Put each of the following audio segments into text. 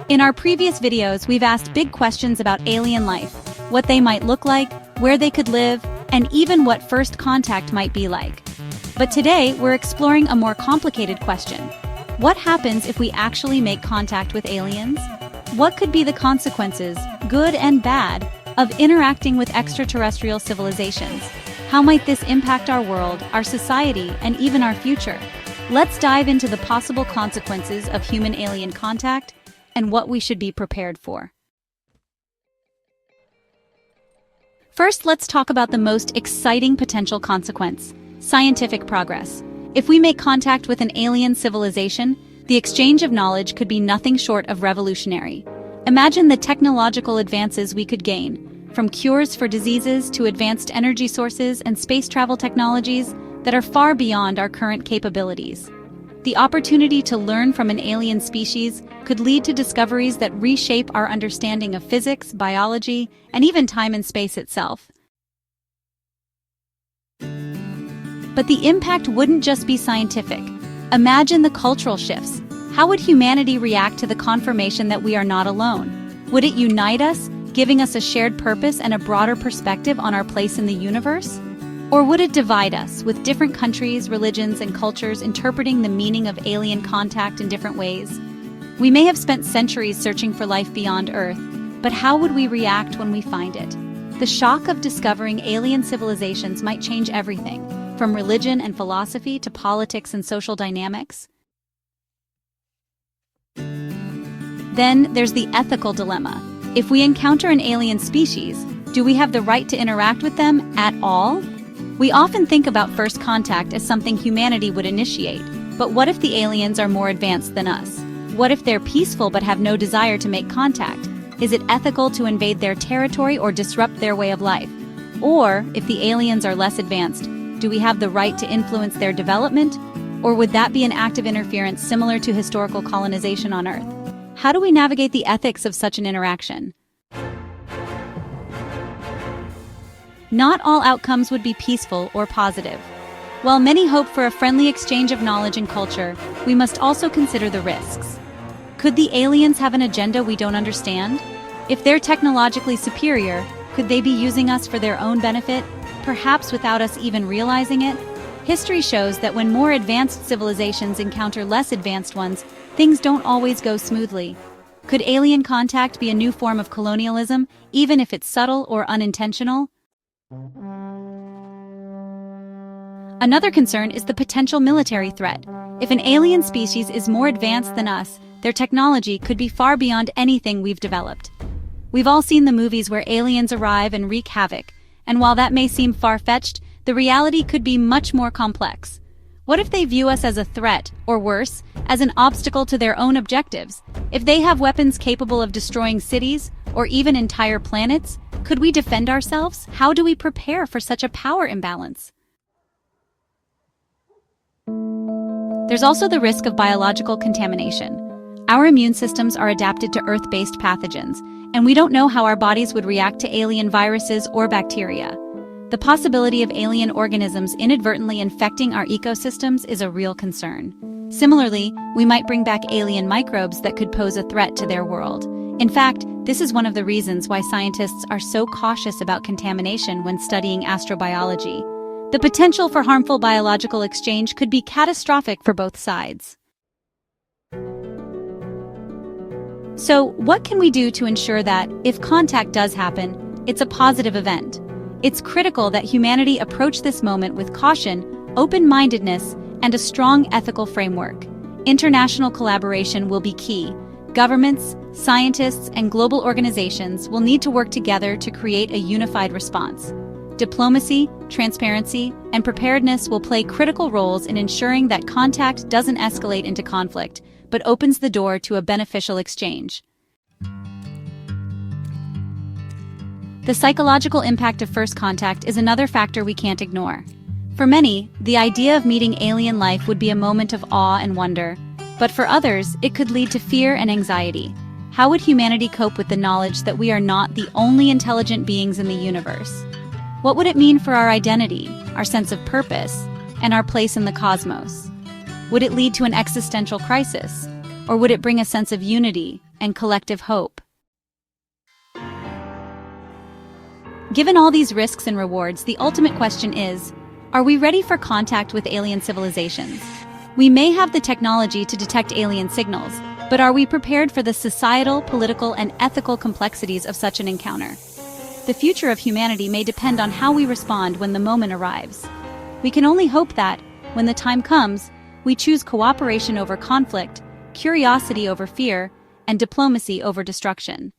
In our previous videos, we've asked big questions about alien life, what they might look like, where they could live, and even what first contact might be like. But today, we're exploring a more complicated question. What happens if we actually make contact with aliens? What could be the consequences, good and bad, of interacting with extraterrestrial civilizations? How might this impact our world, our society, and even our future? Let's dive into the possible consequences of human-alien contact and what we should be prepared for. First, let's talk about the most exciting potential consequence: scientific progress. If we make contact with an alien civilization, the exchange of knowledge could be nothing short of revolutionary. Imagine the technological advances we could gain, from cures for diseases to advanced energy sources and space travel technologies that are far beyond our current capabilities. The opportunity to learn from an alien species could lead to discoveries that reshape our understanding of physics, biology, and even time and space itself. But the impact wouldn't just be scientific. Imagine the cultural shifts. How would humanity react to the confirmation that we are not alone? Would it unite us, giving us a shared purpose and a broader perspective on our place in the universe? Or would it divide us, with different countries, religions, and cultures interpreting the meaning of alien contact in different ways? We may have spent centuries searching for life beyond Earth, but how would we react when we find it? The shock of discovering alien civilizations might change everything, from religion and philosophy to politics and social dynamics. Then there's the ethical dilemma. If we encounter an alien species, do we have the right to interact with them at all? We often think about first contact as something humanity would initiate, but what if the aliens are more advanced than us? What if they're peaceful but have no desire to make contact? Is it ethical to invade their territory or disrupt their way of life? Or, if the aliens are less advanced, do we have the right to influence their development? Or would that be an act of interference similar to historical colonization on Earth? How do we navigate the ethics of such an interaction? Not all outcomes would be peaceful or positive. While many hope for a friendly exchange of knowledge and culture, we must also consider the risks. Could the aliens have an agenda we don't understand? If they're technologically superior, could they be using us for their own benefit, perhaps without us even realizing it? History shows that when more advanced civilizations encounter less advanced ones, things don't always go smoothly. Could alien contact be a new form of colonialism, even if it's subtle or unintentional? Another concern is the potential military threat. If an alien species is more advanced than us, their technology could be far beyond anything we've developed. We've all seen the movies where aliens arrive and wreak havoc, and while that may seem far-fetched, the reality could be much more complex. What if they view us as a threat, or worse, as an obstacle to their own objectives? If they have weapons capable of destroying cities, or even entire planets, could we defend ourselves? How do we prepare for such a power imbalance? There's also the risk of biological contamination. Our immune systems are adapted to Earth-based pathogens, and we don't know how our bodies would react to alien viruses or bacteria. The possibility of alien organisms inadvertently infecting our ecosystems is a real concern. Similarly, we might bring back alien microbes that could pose a threat to their world. In fact, this is one of the reasons why scientists are so cautious about contamination when studying astrobiology. The potential for harmful biological exchange could be catastrophic for both sides. So, what can we do to ensure that, if contact does happen, it's a positive event? It's critical that humanity approach this moment with caution, open-mindedness, and a strong ethical framework. International collaboration will be key. Governments, scientists, and global organizations will need to work together to create a unified response. Diplomacy, transparency, and preparedness will play critical roles in ensuring that contact doesn't escalate into conflict, but opens the door to a beneficial exchange. The psychological impact of first contact is another factor we can't ignore. For many, the idea of meeting alien life would be a moment of awe and wonder, but for others, it could lead to fear and anxiety. How would humanity cope with the knowledge that we are not the only intelligent beings in the universe? What would it mean for our identity, our sense of purpose, and our place in the cosmos? Would it lead to an existential crisis? Or would it bring a sense of unity, and collective hope. Given all these risks and rewards, the ultimate question is, are we ready for contact with alien civilizations? We may have the technology to detect alien signals, but are we prepared for the societal, political, and ethical complexities of such an encounter? The future of humanity may depend on how we respond when the moment arrives. We can only hope that, when the time comes, we choose cooperation over conflict, curiosity over fear, and diplomacy over destruction.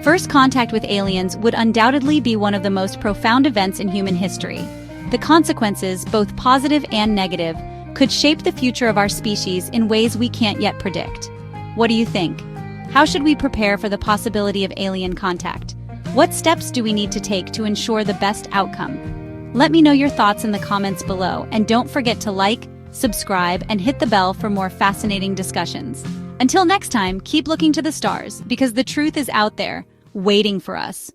First contact with aliens would undoubtedly be one of the most profound events in human history. The consequences, both positive and negative, could shape the future of our species in ways we can't yet predict. What do you think? How should we prepare for the possibility of alien contact? What steps do we need to take to ensure the best outcome? Let me know your thoughts in the comments below, and don't forget to like, subscribe, and hit the bell for more fascinating discussions. Until next time, keep looking to the stars, because the truth is out there, waiting for us.